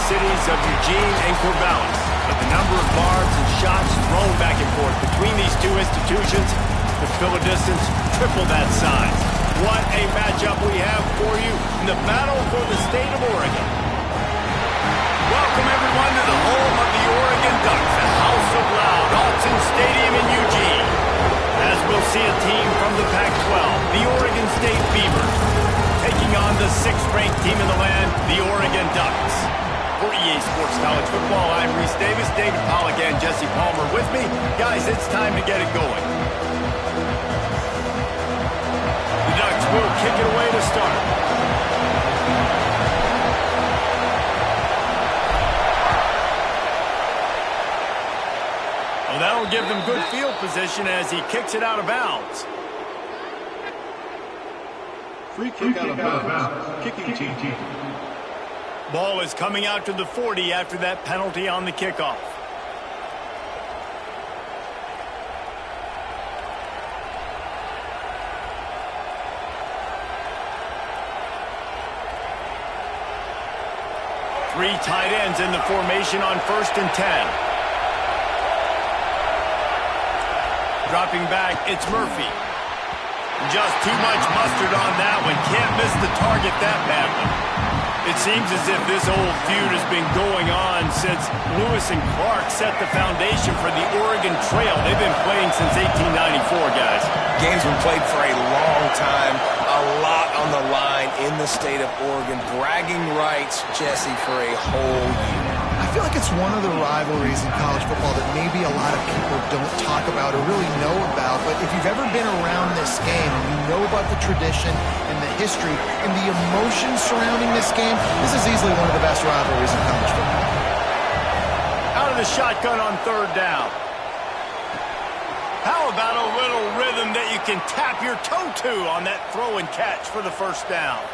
cities of Eugene and Corvallis. But the number of barbs and shots thrown back and forth between these two institutions could fill a distance triple that size. What a matchup we have for you in the battle for the state of Oregon. Welcome, everyone, to the home of the Oregon Ducks, the House of Loud, Autzen Stadium in Eugene. As we'll see a team from the Pac-12, the Oregon State Beavers, taking on the 6th-ranked team in the land, the Oregon Ducks. For EA Sports College Football, I'm Reese Davis, David Pollack, and Jesse Palmer with me. Guys, it's time to get it going. The Ducks will kick it away to start. Well, that'll give them good field position as he kicks it out of bounds. Free kick out of bounds. Kicking team. Ball is coming out to the 40 after that penalty on the kickoff. Three tight ends in the formation on 1st and 10. Dropping back, it's Murphy. Just too much mustard on that one. Can't miss the target that badly. It seems as if this old feud has been going on since Lewis and Clark set the foundation for the Oregon Trail. They've been playing since 1894, guys. Game's been played for a long time. A lot on the line in the state of Oregon. Bragging rights, Jesse, for a whole year. I feel like it's one of the rivalries in college football that maybe a lot of people don't talk about or really know about. But if you've ever been around this game and you know about the tradition and the history and the emotion surrounding this game, this is easily one of the best rivalries in college football. Out of the shotgun on 3rd down. How about a little rhythm that you can tap your toe to on that throw and catch for the 1st down?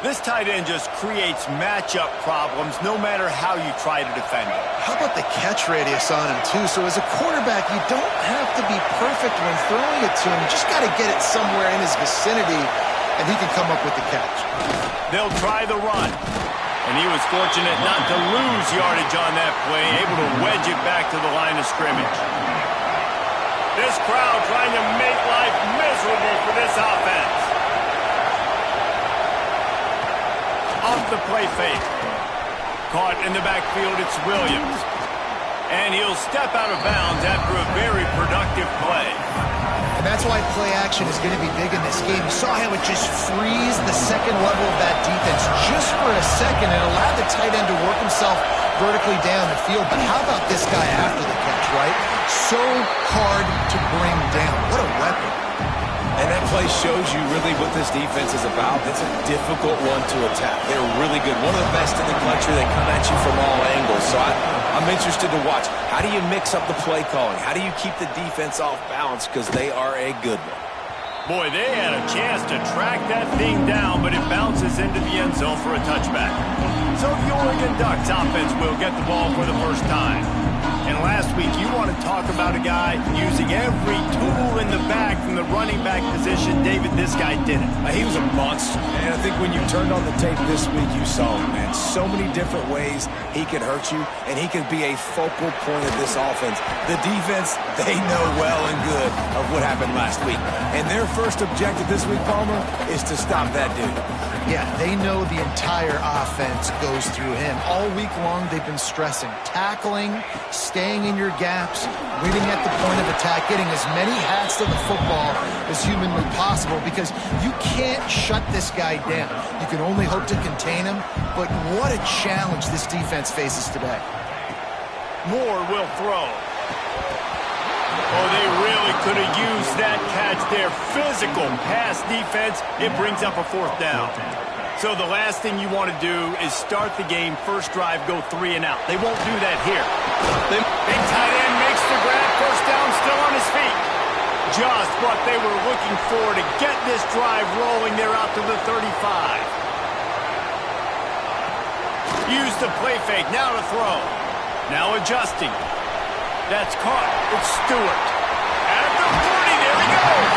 This tight end just creates matchup problems no matter how you try to defend it. How about the catch radius on him, too? So as a quarterback, you don't have to be perfect when throwing it to him. You just got to get it somewhere in his vicinity, and he can come up with the catch. They'll try the run. And he was fortunate not to lose yardage on that play, able to wedge it back to the line of scrimmage. This crowd trying to make life miserable for this offense. Off the play fake. Caught in the backfield, it's Williams. And he'll step out of bounds after a very productive play. And that's why play action is going to be big in this game. You saw how it just frees the second level of that defense just for a second and allowed the tight end to work himself vertically down the field. But how about this guy after the catch, right? So hard to bring down. What a weapon. And that play shows you really what this defense is about. It's a difficult one to attack. They're really good. One of the best in the country. They come at you from all angles. So I'm interested to watch. How do you mix up the play calling? How do you keep the defense off balance? Because they are a good one. Boy, they had a chance to track that thing down, but it bounces into the end zone for a touchback. So the Oregon Ducks offense will get the ball for the 1st time. And last week, you want to talk about a guy using every tool in the bag from the running back position. David, this guy did it. He was a monster. And I think when you turned on the tape this week, you saw him, man. So many different ways he could hurt you, and he could be a focal point of this offense. The defense, they know well and good of what happened last week. And their first objective this week, Palmer, is to stop that dude. Yeah, they know the entire offense goes through him. All week long, they've been stressing tackling, staying in your gaps, winning at the point of attack, getting as many hats to the football as humanly possible because you can't shut this guy down. You can only hope to contain him, but what a challenge this defense faces today. Moore will throw. Oh, they really could have used that catch there. Physical pass defense. It brings up a 4th down. So the last thing you want to do is start the game, first drive, go 3 and out. They won't do that here. Big tight end makes the grab. 1st down, still on his feet. Just what they were looking for to get this drive rolling. They're out to the 35. Use the play fake. Now to throw. Now adjusting. That's caught. It's Stewart. At the 40, there he goes.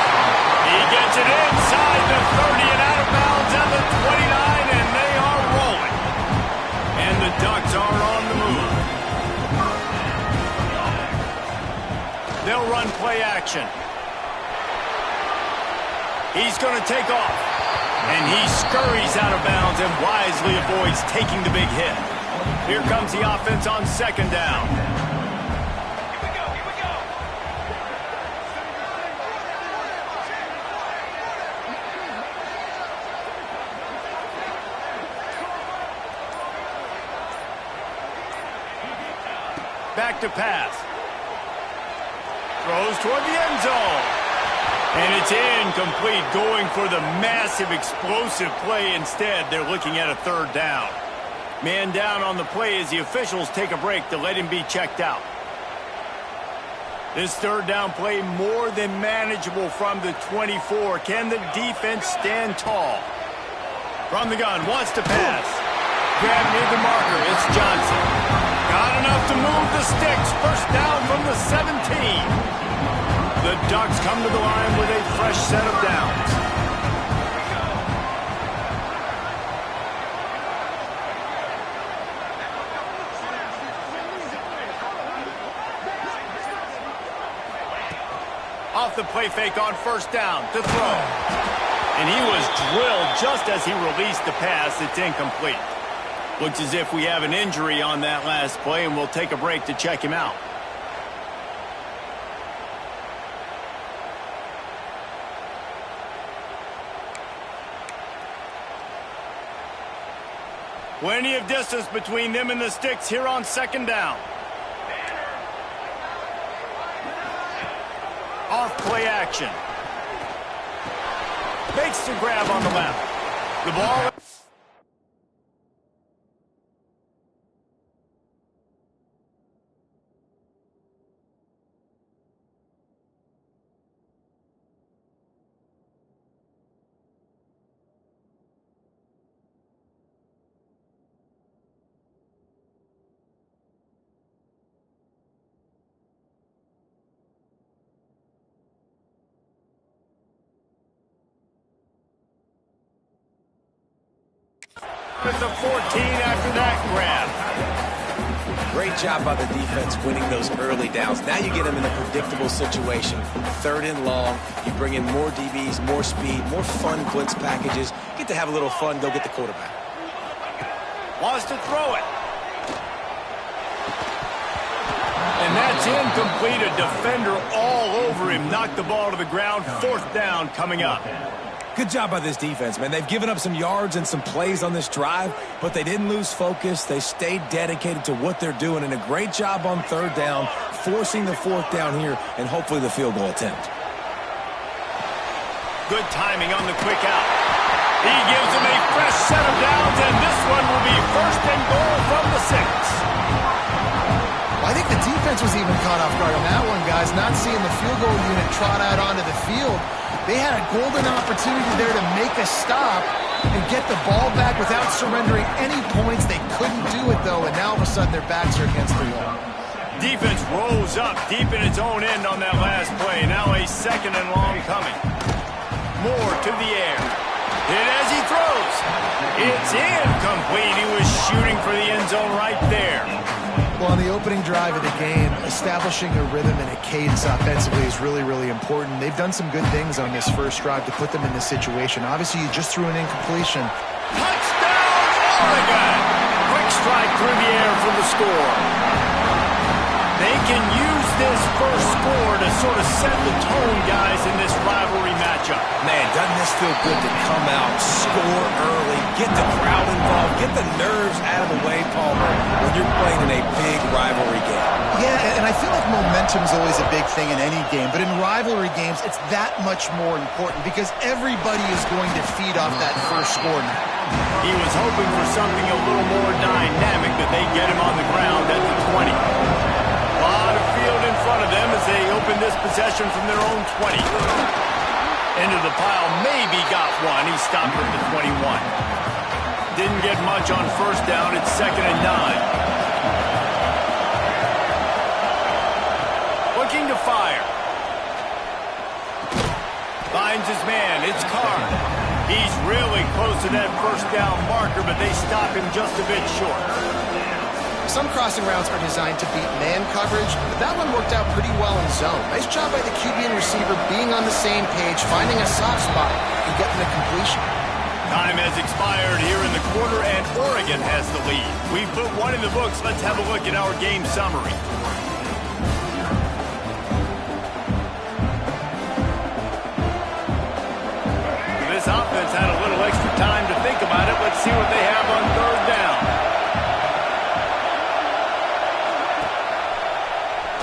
He gets it inside the 30 and out of bounds at the 29, and they are rolling. And the Ducks are on the move. They'll run play action. He's going to take off. And he scurries out of bounds and wisely avoids taking the big hit. Here comes the offense on second down. Back to pass. Throws toward the end zone. And it's incomplete, going for the massive explosive play instead. They're looking at a third down. Man down on the play as the officials take a break to let him be checked out. This third down play more than manageable from the 24. Can the defense stand tall? From the gun, wants to pass. Grab near the marker, it's Johnson. Got enough to move the sticks. First down from the 17. The Ducks come to the line with a fresh set of downs. Off the play fake on first down to throw. And he was drilled just as he released the pass. It's incomplete. Looks as if we have an injury on that last play, and we'll take a break to check him out. Plenty of distance between them and the sticks here on second down. Off play action. Makes the grab on the left. The ball... At the 14 after that grab. Great job by the defense winning those early downs. Now you get them in a predictable situation. Third and long. You bring in more DBs, more speed, more fun blitz packages. Get to have a little fun, go get the quarterback. Wants to throw it. And that's incomplete. A defender all over him. Knocked the ball to the ground. Fourth down coming up. Good job by this defense, man. They've given up some yards and some plays on this drive, but they didn't lose focus. They stayed dedicated to what they're doing, and a great job on third down, forcing the fourth down here, and hopefully the field goal attempt. Good timing on the quick out. He gives them a fresh set of downs, and this one will be first and goal from the 6. I think the defense was even caught off guard on that one, guys. Not seeing the field goal unit trot out onto the field. They had a golden opportunity there to make a stop and get the ball back without surrendering any points. They couldn't do it, though, and now all of a sudden their backs are against the wall. Defense rose up deep in its own end on that last play. Now a second and long coming. Moore to the air. Hit as he throws. It's incomplete. He was shooting for the end zone right there. Well, on the opening drive of the game, establishing a rhythm and a cadence offensively is really, really important. They've done some good things on this first drive to put them in this situation. Obviously, you just threw an incompletion. Touchdown, Oregon! Quick strike through the air for the score. They can use this first score to sort of set the tone, guys, in this rivalry matchup. Man, doesn't this feel good to come out, score early, get the crowd involved, get the nerves out of the way, Palmer, when you're playing in a big rivalry game. Yeah, and I feel like momentum's always a big thing in any game, but in rivalry games, it's that much more important because everybody is going to feed off that first score now. He was hoping for something a little more dynamic, that they get him on the ground at the 20. A lot of field in front of them as they open this possession from their own 20. Into the pile, maybe got one. He stopped at the 21. Didn't get much on first down. It's 2nd and 9. Looking to fire. Finds his man. It's Carr. He's really close to that first down marker, but they stop him just a bit short. Some crossing routes are designed to beat man coverage, but that one worked out pretty well in zone. Nice job by the QB and receiver being on the same page, finding a soft spot, and getting the completion. Time has expired here in the quarter, and Oregon has the lead. We've put one in the books. Let's have a look at our game summary. This offense had a little extra time to think about it. Let's see what they have on third down.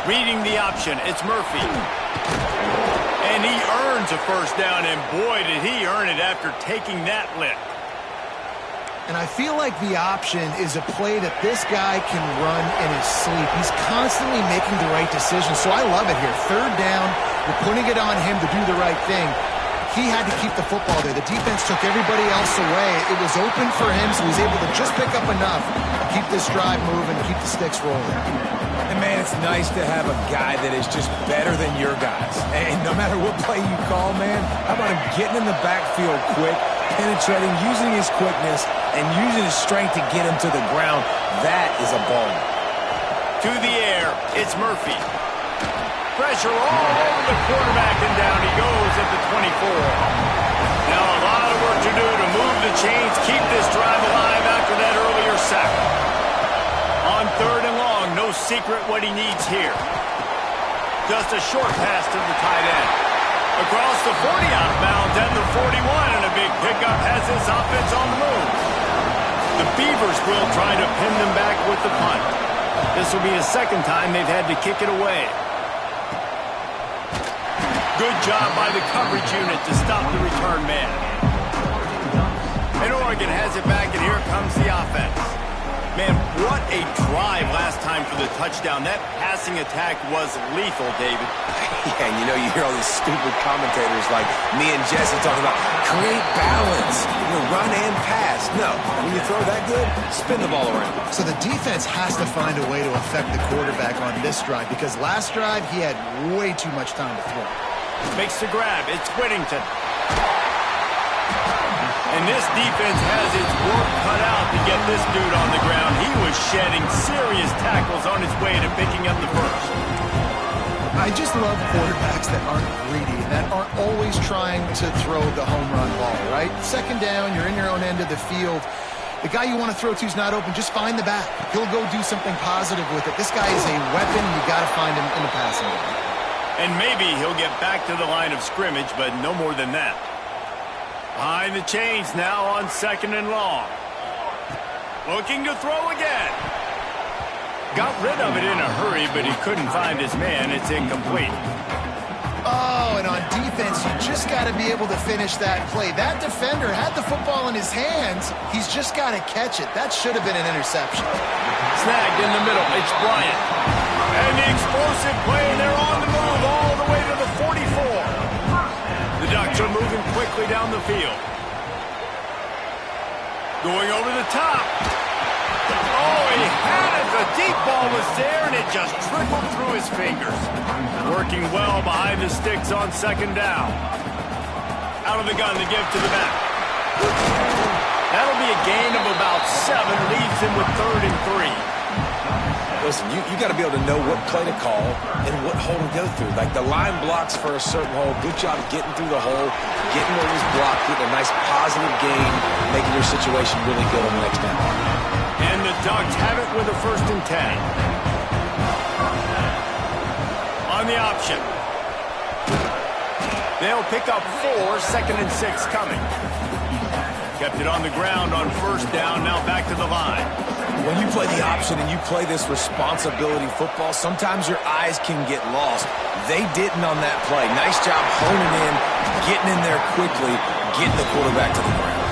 Reading the option, it's Murphy. And he earns a first down, and boy, did he earn it after taking that lick. And I feel like the option is a play that this guy can run in his sleep. He's constantly making the right decision, so I love it here. Third down, you're putting it on him to do the right thing. He had to keep the football there. The defense took everybody else away. It was open for him, so he's able to just pick up enough to keep this drive moving, keep the sticks rolling. And, man, it's nice to have a guy that is just better than your guys. And no matter what play you call, man, how about him getting in the backfield quick, penetrating, using his quickness, and using his strength to get him to the ground. That is a ball. To the air, it's Murphy. Pressure all over the quarterback, and down he goes at the 24. Now a lot of work to do to move the chains, keep this drive alive after that earlier sack. On third and long, no secret what he needs here. Just a short pass to the tight end. Across the 40 out of bounds at the 41, and a big pickup has this offense on the move. The Beavers will try to pin them back with the punt. This will be the second time they've had to kick it away. Good job by the coverage unit to stop the return man. And Oregon has it back, and here comes the offense. Man, what a drive last time for the touchdown. That passing attack was lethal, David. Yeah, and you hear all these stupid commentators like me and Jesse talking about create balance, run and pass. No, when you throw that good, spin the ball around. So the defense has to find a way to affect the quarterback on this drive, because last drive he had way too much time to throw. Makes the grab. It's Whittington. And this defense has its work cut out to get this dude on the ground. He was shedding serious tackles on his way to picking up the first. I just love quarterbacks that aren't greedy, that aren't always trying to throw the home run ball, right? Second down, you're in your own end of the field. The guy you want to throw to is not open. Just find the back. He'll go do something positive with it. This guy is a weapon. You got to find him in the passing game. And maybe he'll get back to the line of scrimmage, but no more than that. Behind the chains now on second and long. Looking to throw again. Got rid of it in a hurry, but he couldn't find his man. It's incomplete. Oh, and on defense, you just got to be able to finish that play. That defender had the football in his hands. He's just got to catch it. That should have been an interception. Snagged in the middle. It's Bryant. And the explosive play, and they're on the move all the way to the 44. The Ducks are moving quickly down the field. Going over the top. Oh, he had it. The deep ball was there, and it just trickled through his fingers. Working well behind the sticks on second down. Out of the gun to give to the back. That'll be a gain of about 7. Leaves him with third and 3. Listen, you got to be able to know what play to call and what hole to go through. Like the line blocks for a certain hole. Good job getting through the hole, getting what was blocked, getting a nice positive gain, making your situation really good on the next down. And the Ducks have it with a first and 10. On the option. They'll pick up 4, second and 6 coming. Kept it on the ground on first down, now back to the line. When you play the option and you play this responsibility football, sometimes your eyes can get lost. They didn't on that play. Nice job honing in, getting in there quickly, getting the quarterback to the ground.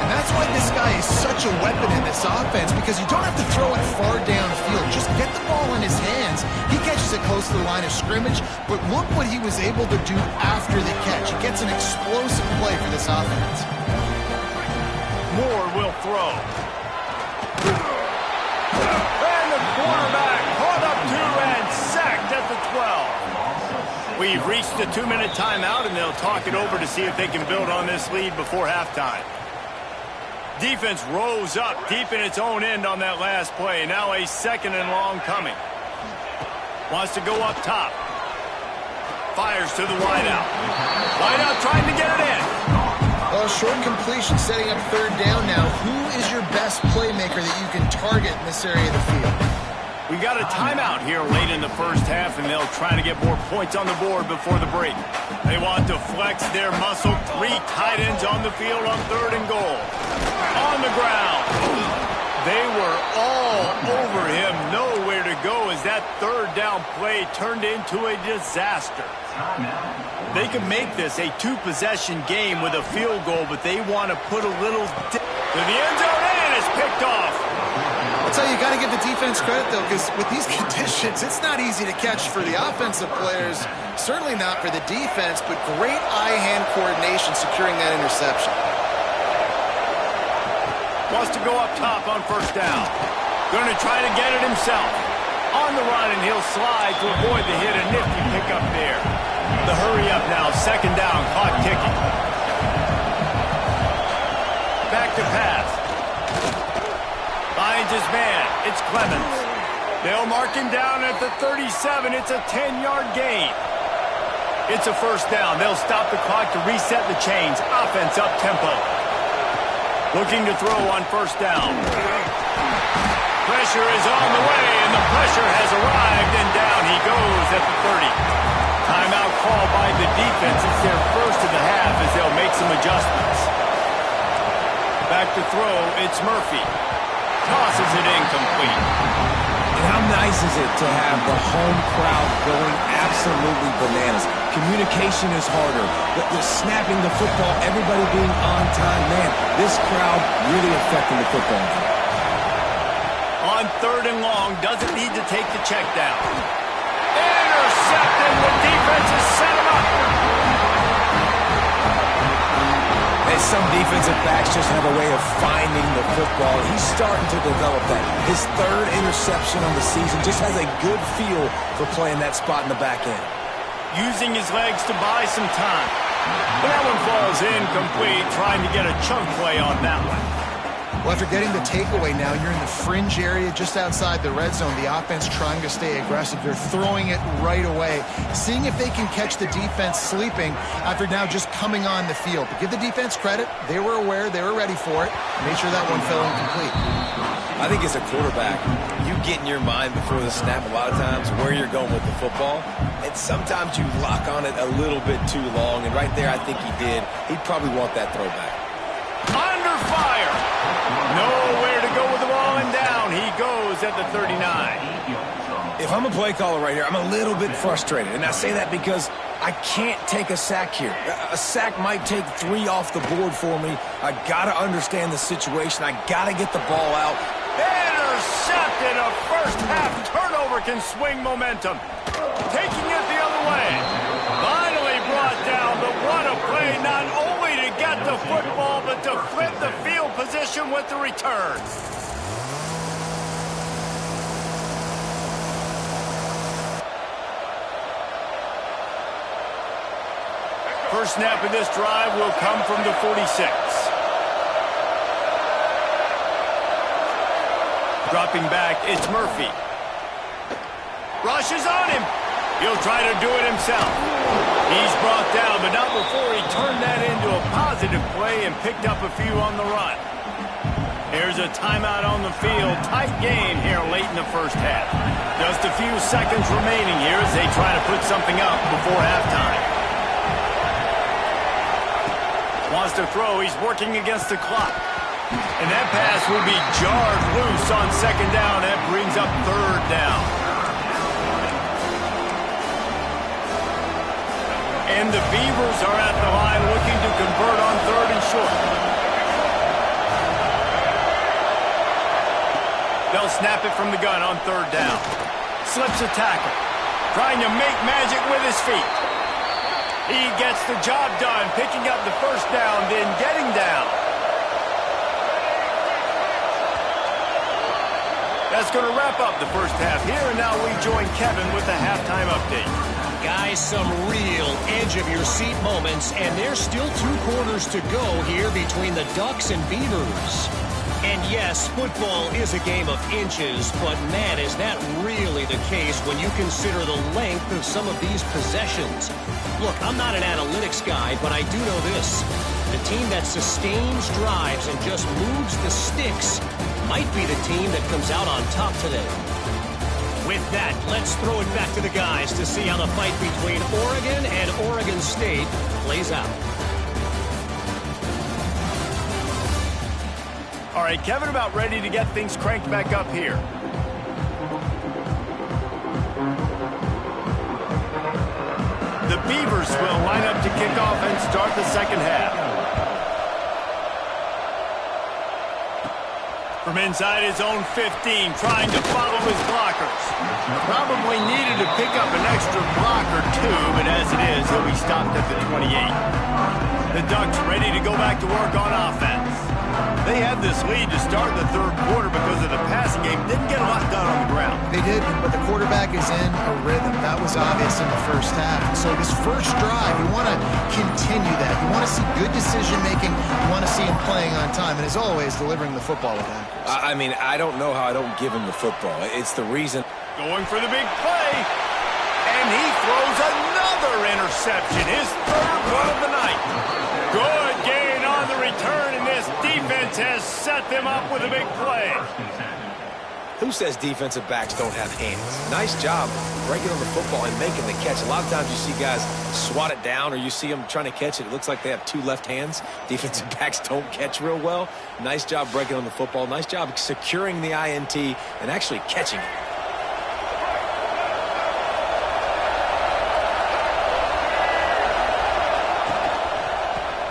And that's why this guy is such a weapon in this offense, because you don't have to throw it far downfield. Just get the ball in his hands. He catches it close to the line of scrimmage, but look what he was able to do after the catch. He gets an explosive play for this offense. Moore will throw. And the quarterback caught up to and sacked at the 12. We We've reached the 2-minute timeout, and they'll talk it over to see if they can build on this lead before halftime. Defense rose up deep in its own end on that last play. Now a 2nd and long coming. Wants to go up top. Fires to the wideout. Wideout trying to get it in. Well, short completion setting up 3rd down now. Who is your best playmaker that you can target in this area of the field? We got a timeout here late in the first half, and they'll try to get more points on the board before the break. They want to flex their muscle. 3 tight ends on the field on 3rd and goal. On the ground. They were all over him. Nowhere to go as that 3rd down play turned into a disaster. They can make this a 2-possession game with a field goal, but they want to put a little to the end zone, and it's picked off. I'll tell you, you got to give the defense credit, though, because with these conditions, it's not easy to catch for the offensive players. Certainly not for the defense, but great eye-hand coordination securing that interception. Wants to go up top on 1st down. Going to try to get it himself. On the run, and he'll slide to avoid the hit. A nifty pickup there. The hurry up now. 2nd down. Clock ticking. Back to pass. Finds his man. It's Clemens. They'll mark him down at the 37. It's a 10-yard gain. It's a 1st down. They'll stop the clock to reset the chains. Offense up tempo. Looking to throw on 1st down. Pressure is on the way, and the pressure has arrived, and down he goes at the 30. Timeout called by the defense. It's their first of the half as they'll make some adjustments. Back to throw. It's Murphy. Tosses it incomplete. And how nice is it to have the home crowd going absolutely bananas? Communication is harder. The snapping the football, everybody being on time. Man, this crowd really affecting the football game. On 3rd and long, doesn't need to take the check down. Intercepted. The defense has set him up. And some defensive backs just have a way of finding the football. He's starting to develop that. His 3rd interception on the season, just has a good feel for playing that spot in the back end. Using his legs to buy some time. But that one falls incomplete, trying to get a chunk play on that one. Well, after getting the takeaway now, you're in the fringe area just outside the red zone. The offense trying to stay aggressive. They're throwing it right away, seeing if they can catch the defense sleeping after now just coming on the field. But give the defense credit. They were aware. They were ready for it. Made sure that one fell incomplete. I think as a quarterback, you get in your mind before the snap a lot of times where you're going with the football. And sometimes you lock on it a little bit too long. And right there, I think he did. He'd probably want that throwback. Under fire. Nowhere to go with the ball, and down he goes at the 39. If I'm a play caller right here, I'm a little bit frustrated. And I say that because I can't take a sack here. A sack might take 3 off the board for me. I got to understand the situation. I got to get the ball out. Intercepted. A first-half turnover can swing momentum. Taking it the other way. Finally brought down, but what a play, not only to get the football, but to flip the field position with the return. First snap of this drive will come from the 46. Dropping back, it's Murphy. Rushes on him. He'll try to do it himself. He's brought down, but not before he turned that into a positive play and picked up a few on the run. Here's a timeout on the field. Tight game here late in the first half. Just a few seconds remaining here as they try to put something up before halftime. Wants to throw. He's working against the clock. And that pass will be jarred loose on 2nd down. That brings up 3rd down. And the Beavers are at the line looking to convert on 3rd and short. They'll snap it from the gun on 3rd down. Slips a tackle. Trying to make magic with his feet. He gets the job done, picking up the 1st down, then getting down. That's going to wrap up the first half here, and now we join Kevin with the halftime update. Guys, some real edge-of-your-seat moments, and there's still 2 quarters to go here between the Ducks and Beavers. And yes, football is a game of inches, but man, is that really the case when you consider the length of some of these possessions. Look, I'm not an analytics guy, but I do know this. The team that sustains drives and just moves the sticks might be the team that comes out on top today. With that, let's throw it back to the guys to see how the fight between Oregon and Oregon State plays out. All right, Kevin, about ready to get things cranked back up here. The Beavers will line up to kick off and start the second half. From inside his own 15, trying to follow his blockers. Probably needed to pick up an extra block or 2, but as it is, he'll be stopped at the 28. The Ducks ready to go back to work on offense. They had this lead to start the third quarter because of the passing game. Didn't get a lot done on the ground. They did, but the quarterback is in a rhythm. That was obvious in the first half. So this first drive, you want to continue that. You want to see good decision-making. You want to see him playing on time. And as always, delivering the football with accuracy. I mean, I don't know how I don't give him the football. It's the reason. Going for the big play. And he throws another interception. His third one of the night. Good gain on the return, and this defense has set them up with a big play. Who says defensive backs don't have hands? Nice job breaking on the football and making the catch. A lot of times you see guys swat it down or you see them trying to catch it. It looks like they have 2 left hands. Defensive backs don't catch real well. Nice job breaking on the football. Nice job securing the INT and actually catching it.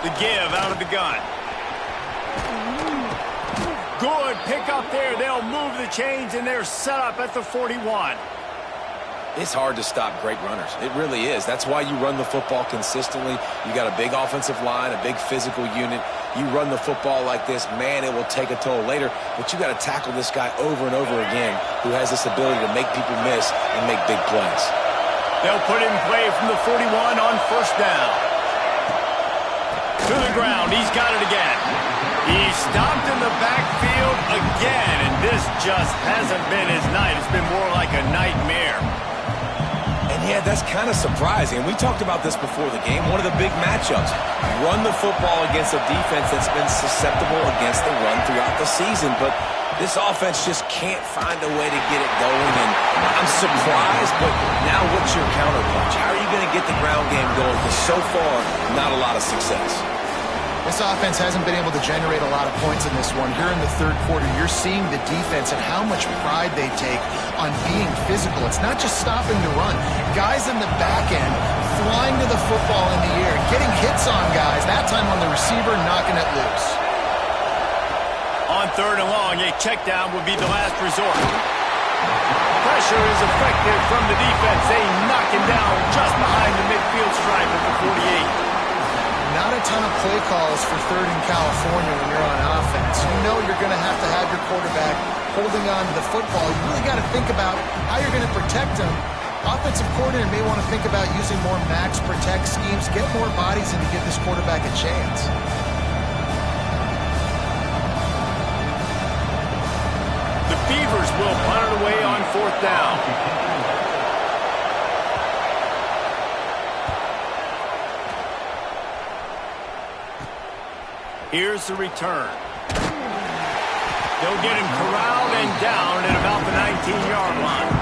The give out of the gun. Good pick up there. They'll move the chains, and they're set up at the 41. It's hard to stop great runners. It really is. That's why you run the football consistently. You got a big offensive line, a big physical unit. You run the football like this, man, it will take a toll later. But you got to tackle this guy over and over again who has this ability to make people miss and make big plays. They'll put in play from the 41 on first down. To the ground. He's got it again. He's stopped in the backfield again, and this just hasn't been his night. It's been more like a nightmare. And yeah, that's kind of surprising. And we talked about this before the game. One of the big matchups. Run the football against a defense that's been susceptible against the run throughout the season. But this offense just can't find a way to get it going. And I'm surprised, but now what's your counterpunch? How are you going to get the ground game going? Because so far, not a lot of success. This offense hasn't been able to generate a lot of points in this one. Here in the third quarter, you're seeing the defense and how much pride they take on being physical. It's not just stopping to run. Guys in the back end flying to the football in the air, getting hits on guys, that time on the receiver, knocking it loose. On third and long, a check down would be the last resort. Pressure is effective from the defense. They knock him down just behind the midfield stripe at the 48. Not a ton of play calls for third in California when you're on offense. You know you're going to have your quarterback holding on to the football. You really got to think about how you're going to protect him. Offensive coordinator may want to think about using more max protect schemes, get more bodies in to give this quarterback a chance. The Beavers will punt it away on fourth down. Here's the return. They'll get him corralled and down at about the 19-yard line.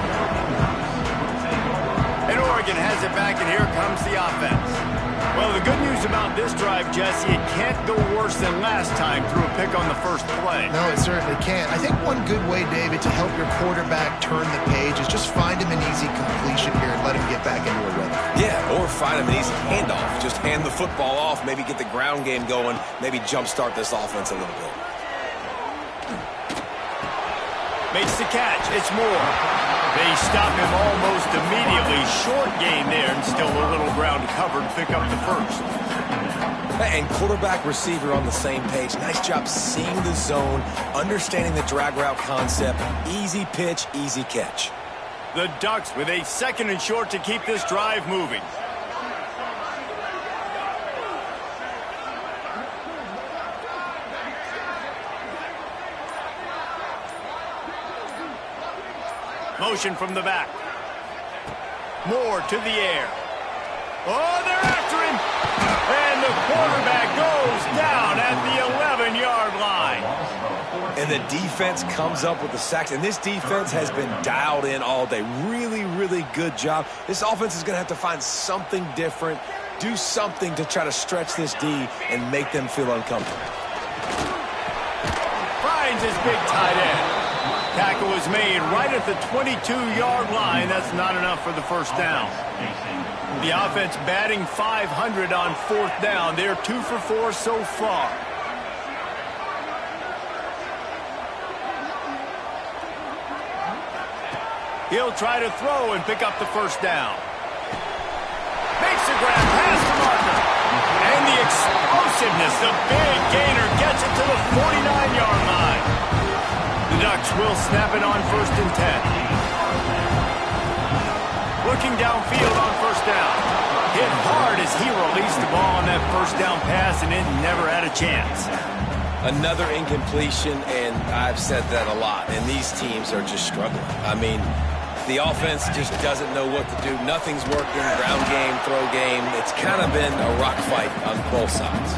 And Oregon has it back, and here comes the offense. Well, the good news about this drive, Jesse, it can't go worse than last time through a pick on the first play. No, it certainly can't. I think one good way, David, to help your quarterback turn the page is just find him an easy completion here and let him get back into a rhythm. Yeah, or find him an easy handoff. Just hand the football off, maybe get the ground game going, maybe jumpstart this offense a little bit. Makes the catch. It's Moore. They stop him almost immediately. Short gain there, and still a little ground covered. Pick up the first. And quarterback receiver on the same page. Nice job seeing the zone, understanding the drag route concept. Easy pitch, easy catch. The Ducks with a 2nd and short to keep this drive moving. Motion from the back. Moore to the air. Oh, they're after him. And the quarterback goes down at the 11-yard line. And the defense comes up with the sacks. And this defense has been dialed in all day. Really, really good job. This offense is going to have to find something different, do something to try to stretch this D and make them feel uncomfortable. Finds his big tight end. Tackle was made right at the 22-yard line. That's not enough for the first down. The offense batting .500 on 4th down. They're 2 for 4 so far. He'll try to throw and pick up the first down. Makes the grab past the marker. And the explosiveness, the big gainer gets it to the 49-yard line. The Ducks will snap it on 1st and 10. Looking downfield on 1st down. Hit hard as he released the ball on that 1st down pass, and it never had a chance. Another incompletion, and I've said that a lot, and these teams are just struggling. I mean, the offense just doesn't know what to do. Nothing's working. Ground game, throw game. It's kind of been a rock fight on both sides.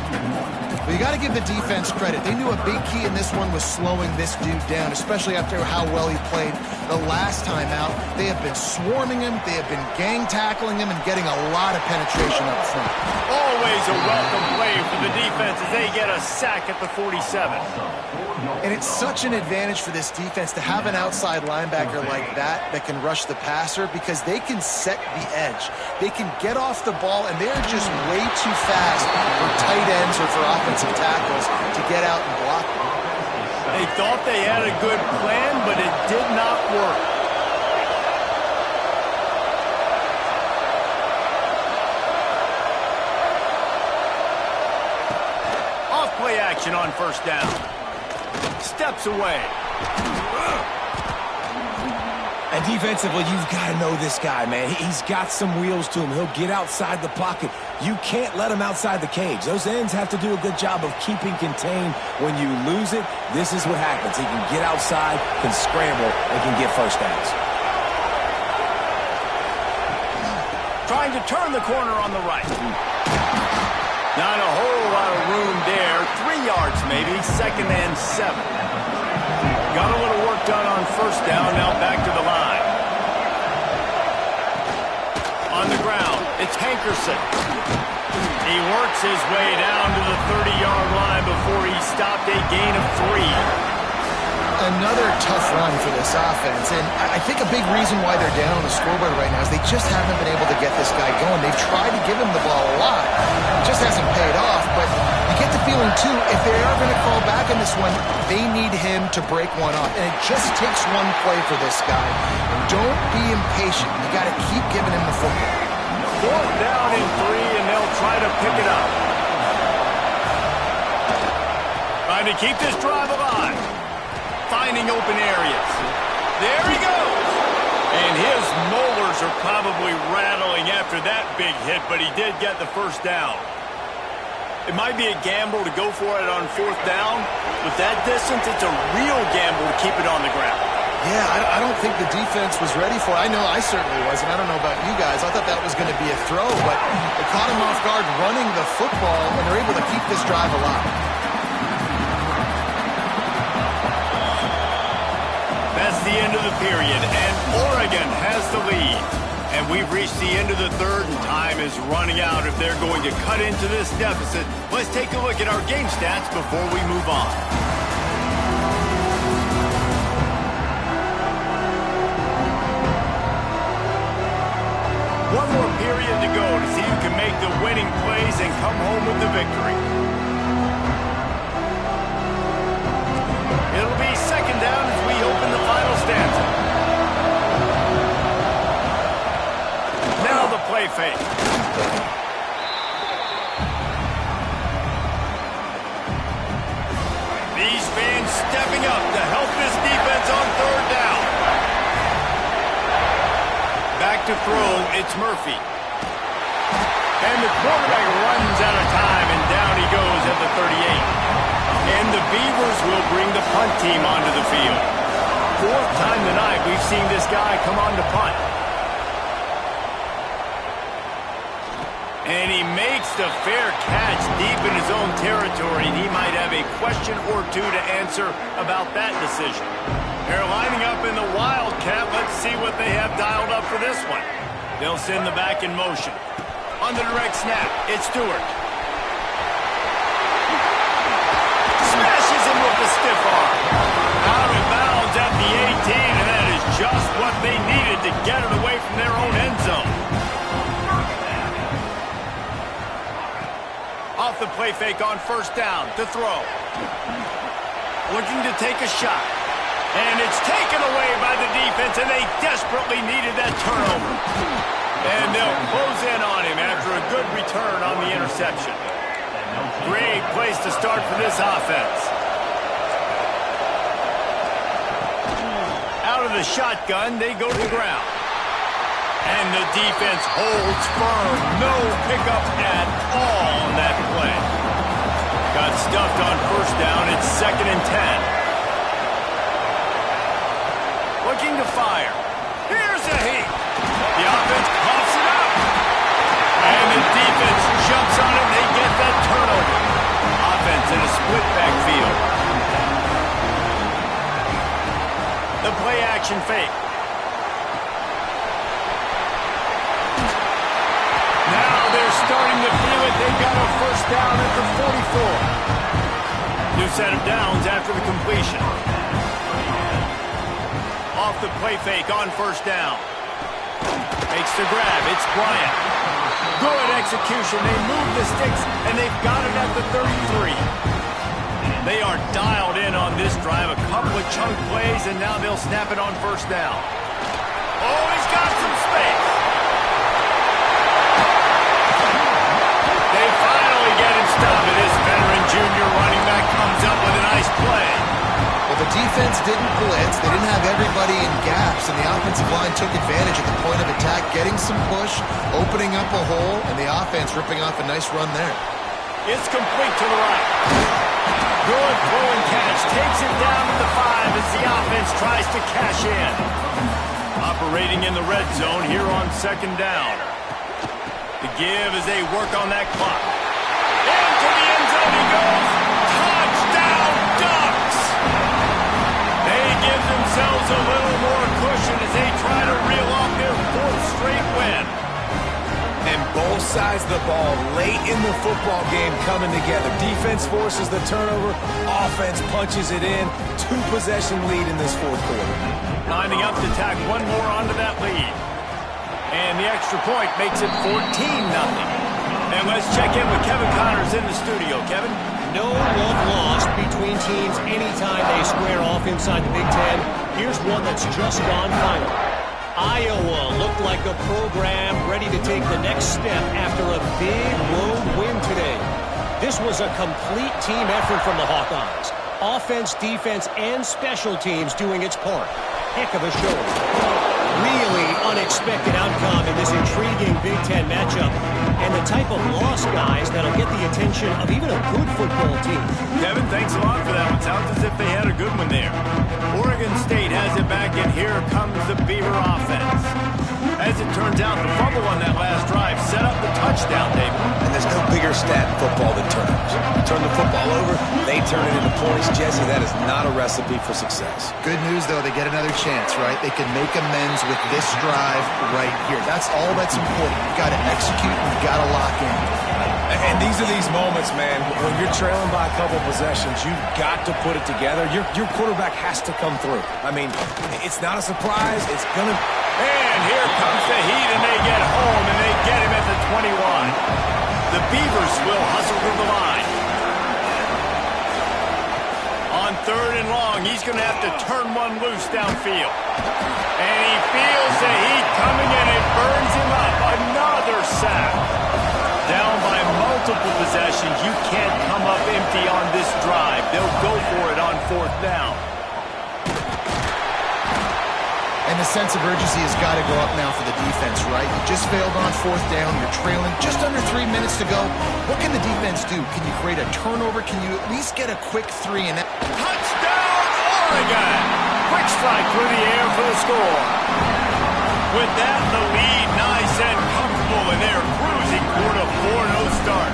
Well, you got to give the defense credit. They knew a big key in this one was slowing this dude down, especially after how well he played the last time out. They have been swarming him. They have been gang tackling him and getting a lot of penetration up front. Always a welcome play for the defense as they get a sack at the 47. And it's such an advantage for this defense to have an outside linebacker like that can rush the passer because they can set the edge. They can get off the ball, and they're just way too fast for tight ends or for offensive tackles to get out and block them. They thought they had a good plan, but it did not work. Off play action on 1st down. Steps away. And defensively, you've got to know this guy, man. He's got some wheels to him. He'll get outside the pocket. You can't let him outside the cage. Those ends have to do a good job of keeping contained. When you lose it, this is what happens. He can get outside, can scramble, and can get first downs. Trying to turn the corner on the right. Not a whole lot of room there. 3 yards maybe, 2nd and 7. Got a little work done on 1st down, now back to the line. On the ground, it's Hankerson. He works his way down to the 30-yard line before he stopped, a gain of 3. Another tough run for this offense, and I think a big reason why they're down on the scoreboard right now is they just haven't been able to get this guy going. They've tried to give him the ball a lot. It just hasn't paid off, but you get the feeling, too, if they are going to fall back in this one, they need him to break one off, and it just takes one play for this guy. Don't be impatient. You got to keep giving him the football. 4th down and 3, and they'll try to pick it up. Trying to keep this drive alive. Finding open areas. There he goes. And his molars are probably rattling after that big hit, but he did get the 1st down. It might be a gamble to go for it on 4th down, but that distance, it's a real gamble to keep it on the ground. Yeah, I don't think the defense was ready for it. I know I certainly wasn't. I don't know about you guys. I thought that was going to be a throw, but they caught him off guard running the football, and they're able to keep this drive alive. That's the end of the period, and Oregon has the lead. And we've reached the end of the 3rd, and time is running out if they're going to cut into this deficit. Let's take a look at our game stats before we move on. One more period to go to see who can make the winning plays and come home with the victory. It'll be 2nd down as we open the final stanza. Now the play fake. to throw. It's Murphy. And the quarterback runs out of time, and down he goes at the 38. And the Beavers will bring the punt team onto the field. Fourth time tonight we've seen this guy come on to punt. And he makes the fair catch deep in his own territory, and he might have a question or two to answer about that decision. They're lining up in the Wildcat. Let's see what they have dialed up for this one. They'll send the back in motion. On the direct snap, it's Stewart. Smashes him with the stiff arm. Out of bounds at the 18, and that is just what they needed to get it away from their own end zone. Off the play fake on first down to throw. Looking to take a shot. And it's taken away by the defense, and they desperately needed that turnover. And they'll close in on him after a good return on the interception. Great place to start for this offense. Out of the shotgun, they go to the ground. And the defense holds firm. No pickup at all on that play. Got stuffed on first down. It's 2nd and 10. Looking to fire. Here's a heat. The offense coughs it up. And the defense jumps on it. They get that turnover. Offense in a split backfield. The play action fake. Now they're starting to feel it. They got a first down at the 44. New set of downs after the completion. Off the play fake on first down. Makes the grab. It's Bryant. Good execution. They move the sticks, and they've got it at the 33. They are dialed in on this drive. A couple of chunk plays, and now they'll snap it on first down. Oh, he's got some space. They finally get him stopped. This veteran junior running back comes up with a nice play. Well, the defense didn't blitz. They didn't have everybody in gaps, and the offensive line took advantage of the point of attack, getting some push, opening up a hole, and the offense ripping off a nice run there. It's complete to the right. Good throw and catch. Takes it down to the 5 as the offense tries to cash in. Operating in the red zone here on 2nd down. The give as they work on that clock. Into the end zone he goes. Touchdown, Ducks! They give themselves a little more cushion as they try to reel off their 4th straight win. And both sides of the ball late in the football game coming together. Defense forces the turnover. Offense punches it in. 2-possession lead in this 4th quarter. Lining up to tack one more onto that lead. And the extra point makes it 14-0. And let's check in with Kevin Connors in the studio. Kevin? No love lost between teams anytime they square off inside the Big Ten. Here's one that's just gone final. Iowa looked like a program ready to take the next step after a big road win today. This was a complete team effort from the Hawkeyes. Offense, defense, and special teams doing its part. Heck of a showing. Really unexpected outcome in this intriguing Big Ten matchup. And the type of loss, guys, that'll get the attention of even a good football team. Kevin, thanks a lot for that one. Sounds as if they had a good one there. Oregon State has it back, and here comes the Beaver offense. As it turns out, the fumble on that last drive set up the touchdown, David. And there's no bigger stat in football than turnovers. You turn the football over, they turn it into points. Jesse, that is not a recipe for success. Good news, though, they get another chance, right? They can make amends with this drive right here. That's all that's important. You've got to execute, and you've got to lock in. And these are these moments, man, when you're trailing by a couple possessions, you've got to put it together. Your quarterback has to come through. I mean, it's not a surprise. It's going to... And here comes the heat, and they get home, and they get him at the 21. The Beavers will hustle to the line. On 3rd and long, he's going to have to turn one loose downfield. And he feels the heat coming, and it burns him up. Another sack. Down by multiple possessions. You can't come up empty on this drive. They'll go for it on 4th down. And And the sense of urgency has got to go up now for the defense, right? You just failed on fourth down. You're trailing just under 3 minutes to go. What can the defense do? Can you create a turnover? Can you at least get a quick 3 and out? Touchdown, Oregon! Quick strike through the air for the score. With that, the lead nice and comfortable, and they're cruising toward a 4-0 start.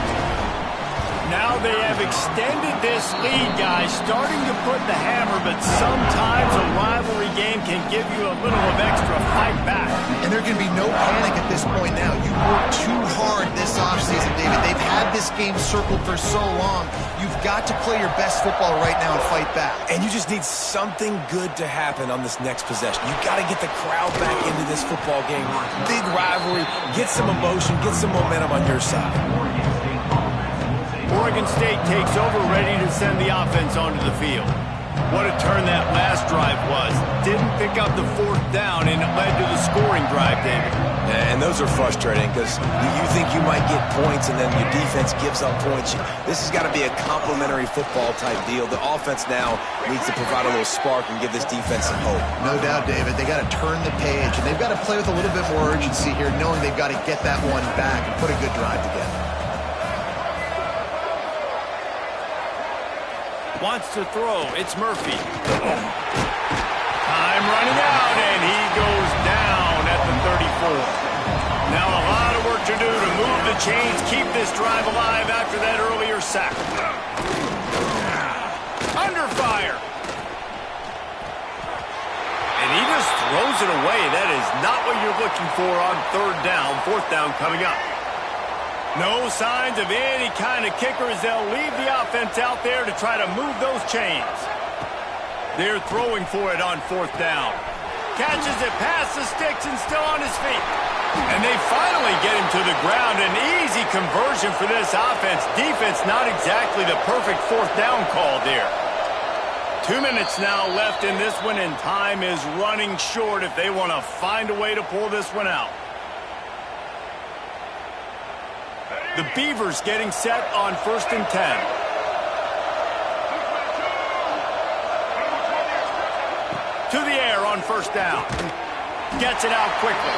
Now they have extended this lead, guys, starting to put the hammer, but sometimes a rivalry game can give you a little of extra fight back. And there can be no panic at this point now. You worked too hard this offseason, David. They've had this game circled for so long. You've got to play your best football right now and fight back. And you just need something good to happen on this next possession. You got to get the crowd back into this football game. Big rivalry. Get some emotion. Get some momentum on your side. Oregon State takes over, ready to send the offense onto the field. What a turn that last drive was. Didn't pick up the fourth down, and it led to the scoring drive, David. And those are frustrating because you think you might get points, and then your defense gives up points. This has got to be a complimentary football type deal. The offense now needs to provide a little spark and give this defense some hope. No doubt, David. They got to turn the page, and they've got to play with a little bit more urgency here, knowing they've got to get that one back and put a good drive together. Wants to throw. It's Murphy. Time running out, and he goes down at the 34. Now a lot of work to do to move the chains, keep this drive alive after that earlier sack. Under fire. And he just throws it away. That is not what you're looking for on third down. Fourth down coming up. No signs of any kind of kickers. They'll leave the offense out there to try to move those chains. They're throwing for it on fourth down. Catches it past the sticks and still on his feet. And they finally get him to the ground. An easy conversion for this offense. Defense not exactly the perfect fourth down call there. 2 minutes now left in this one, and time is running short if they want to find a way to pull this one out. The Beavers getting set on 1st and 10. To the air on first down. Gets it out quickly.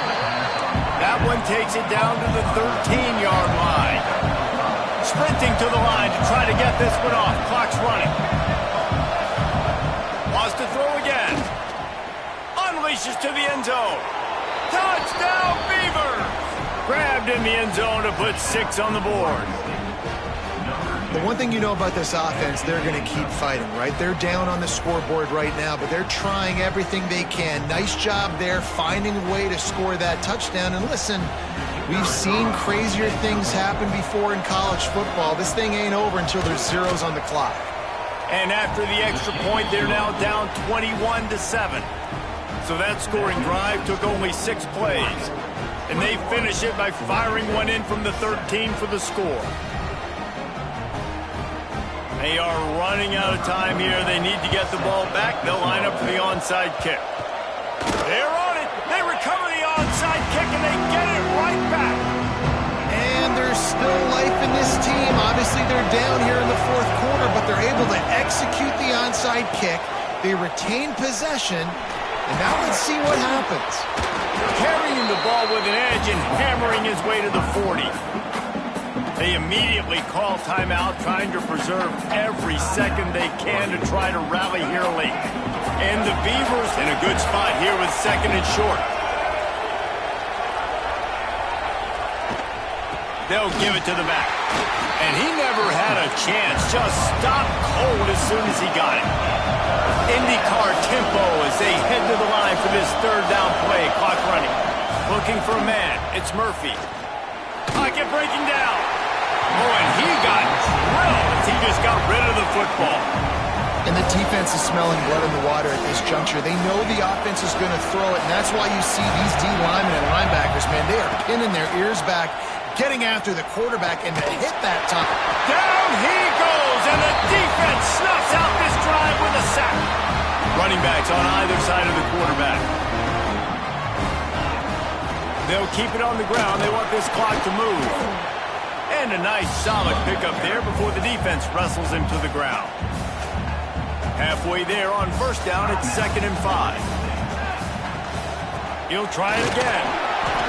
That one takes it down to the 13-yard line. Sprinting to the line to try to get this one off. Clock's running. Wants to throw again. Unleashes to the end zone. Touchdown, Beavers! Grabbed in the end zone to put 6 on the board. The one thing you know about this offense, they're going to keep fighting, right? They're down on the scoreboard right now, but they're trying everything they can. Nice job there, finding a way to score that touchdown. And listen, we've seen crazier things happen before in college football. This thing ain't over until there's zeros on the clock. And after the extra point, they're now down 21-7. So that scoring drive took only 6 plays. And they finish it by firing one in from the 13 for the score. They are running out of time here. They need to get the ball back. They'll line up for the onside kick. They're on it. They recover the onside kick, and they get it right back. And there's still life in this team. Obviously, they're down here in the fourth quarter, but they're able to execute the onside kick. They retain possession. And now let's see what happens. Carrying the ball with an edge and hammering his way to the 40. They immediately call timeout, trying to preserve every second they can to try to rally here late. And the Beavers in a good spot here with 2nd and short. They'll give it to the back. And he never had a chance. Just stopped cold as soon as he got it. IndyCar tempo as they head to the line for this third down play. Clock running. Looking for a man. It's Murphy. Pocket breaking down. Oh, and he got drilled as he just got rid of the football. And the defense is smelling blood in the water at this juncture. They know the offense is going to throw it, and that's why you see these D linemen and linebackers, man, they are pinning their ears back, getting after the quarterback, and to hit that time. Down he goes, and the defense snuffs out this drive with a sack. Running backs on either side of the quarterback. They'll keep it on the ground. They want this clock to move. And a nice solid pickup there before the defense wrestles him to the ground. Halfway there on first down, it's 2nd and 5. He'll try it again.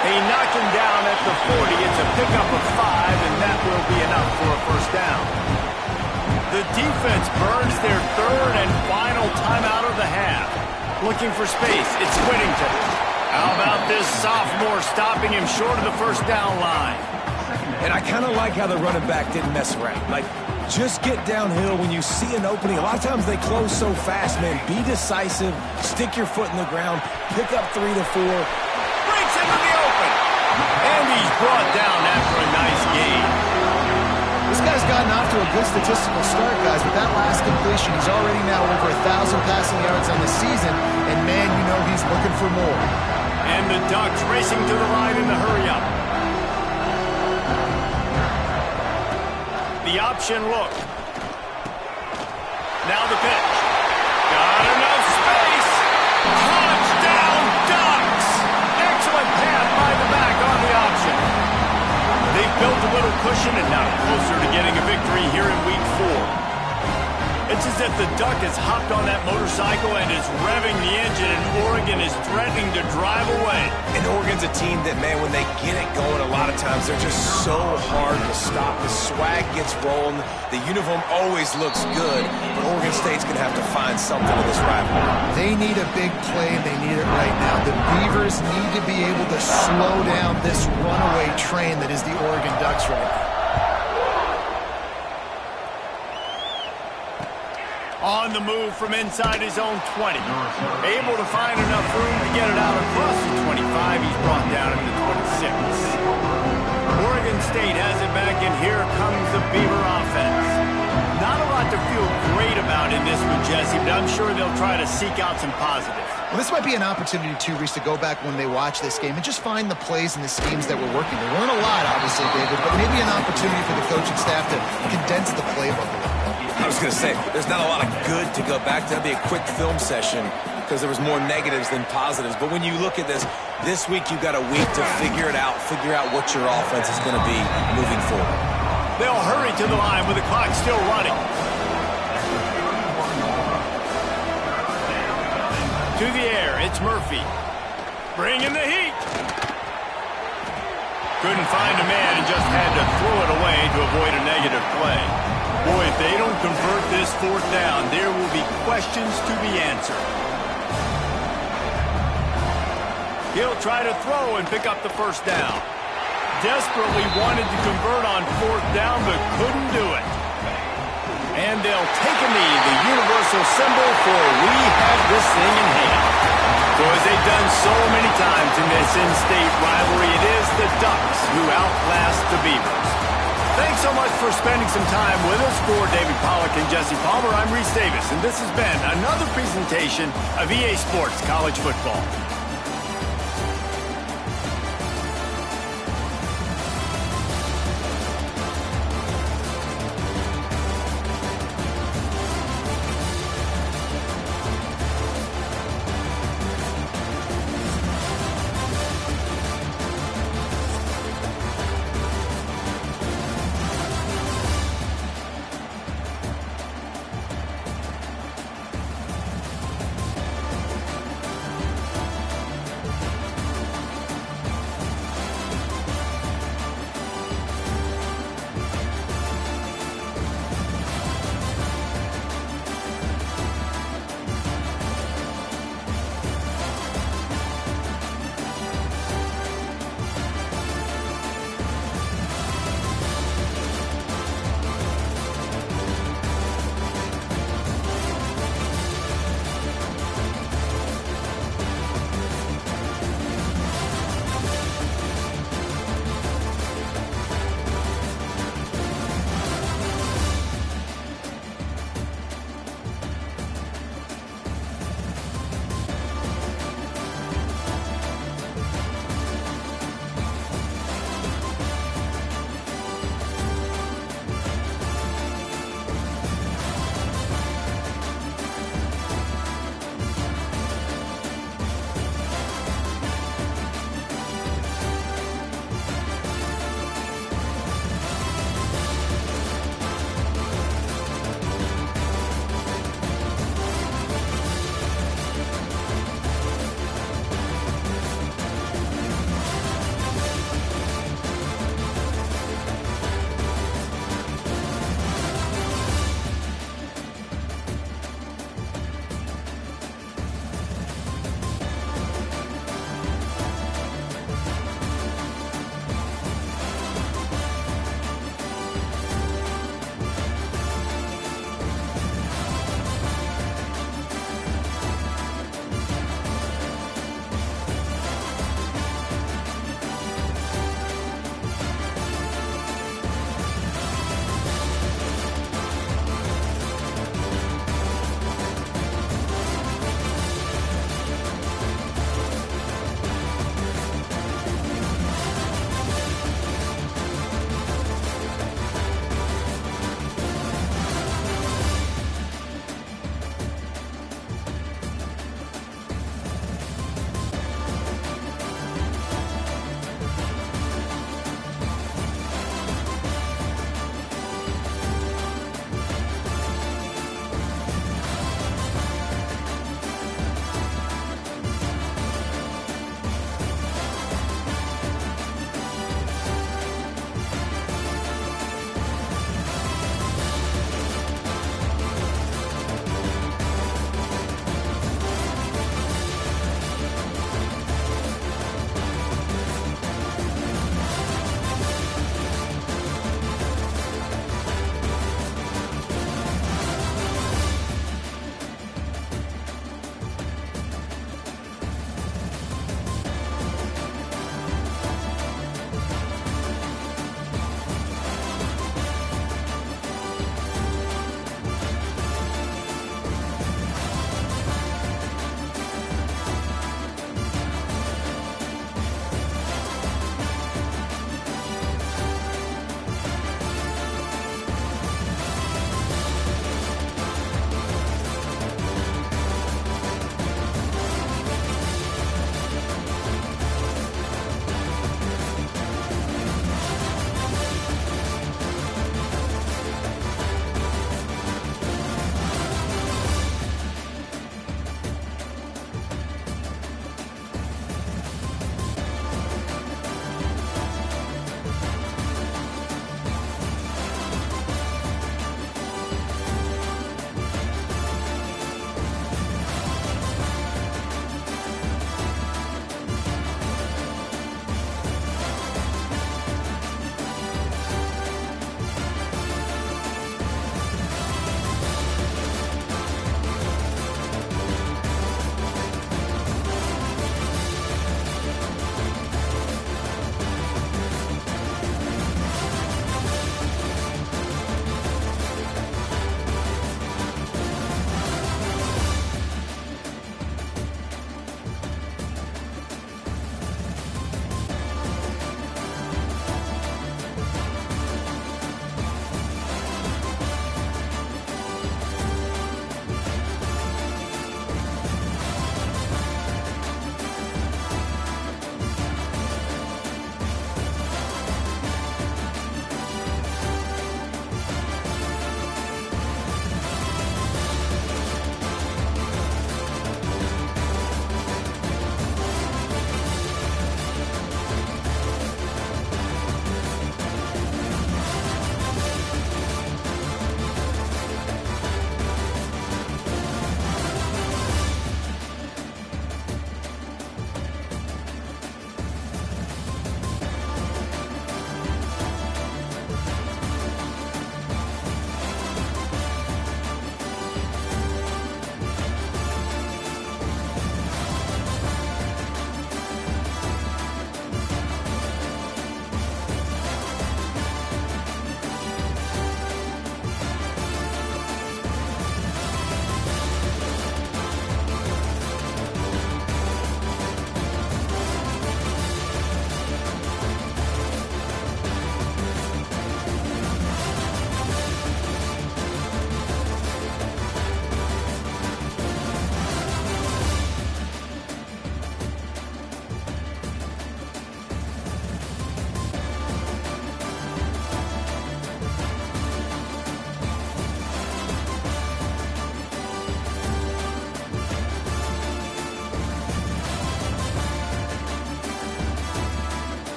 They knock him down at the 40. It's a pickup of 5, and that will be enough for a first down. The defense burns their third and final timeout of the half. Looking for space. It's Whittington. How about this sophomore stopping him short of the first down line? And I kind of like how the running back didn't mess around. Like, just get downhill when you see an opening. A lot of times they close so fast, man. Be decisive. Stick your foot in the ground. Pick up 3 to 4. Breaks into the open. And he's brought down after a nice gain. This guy's gotten off to a good statistical start, guys. With that last completion, he's already now over 1,000 passing yards on the season. And, man, you know he's looking for more. And the Ducks racing to the line in the hurry-up. The option look. Now the pitch. Got enough space. Touchdown Ducks! Excellent pass by the back on the option. They've built a little cushion and now closer to getting a victory here in week 4. It's as if the Duck has hopped on that motorcycle and is revving the engine, and Oregon is threatening to drive away. And Oregon's a team that, man, when they get it going, a lot of times they're just so hard to stop. The swag gets rolling. The uniform always looks good, but Oregon State's going to have to find something in this rivalry. They need a big play, and they need it right now. The Beavers need to be able to slow down this runaway train that is the Oregon Ducks right now. On the move from inside his own 20. Able to find enough room to get it out across the 25. He's brought down at the 26. Oregon State has it back, and here comes the Beaver offense. Not a lot to feel great about in this one, Jesse, but I'm sure they'll try to seek out some positives. Well, this might be an opportunity, too, Reese, to go back when they watch this game and just find the plays and the schemes that were working. There weren't a lot, obviously, David, but maybe an opportunity for the coaching staff to condense the playbook a little. I was going to say, there's not a lot of good to go back to. That'd be a quick film session because there was more negatives than positives. But when you look at this week you've got a week to figure it out, figure out what your offense is going to be moving forward. They'll hurry to the line with the clock still running. To the air, it's Murphy. Bringing the heat. Couldn't find a man and just had to throw it away to avoid a negative play. Boy, if they don't convert this 4th down, there will be questions to be answered. He'll try to throw and pick up the first down. Desperately wanted to convert on 4th down, but couldn't do it. And they'll take a knee, the universal symbol for we have this thing in hand. So as they've done so many times in this in-state rivalry, it is the Ducks who outlast the Beavers. Thanks so much for spending some time with us. For David Pollack and Jesse Palmer, I'm Reese Davis, and this has been another presentation of EA Sports College Football.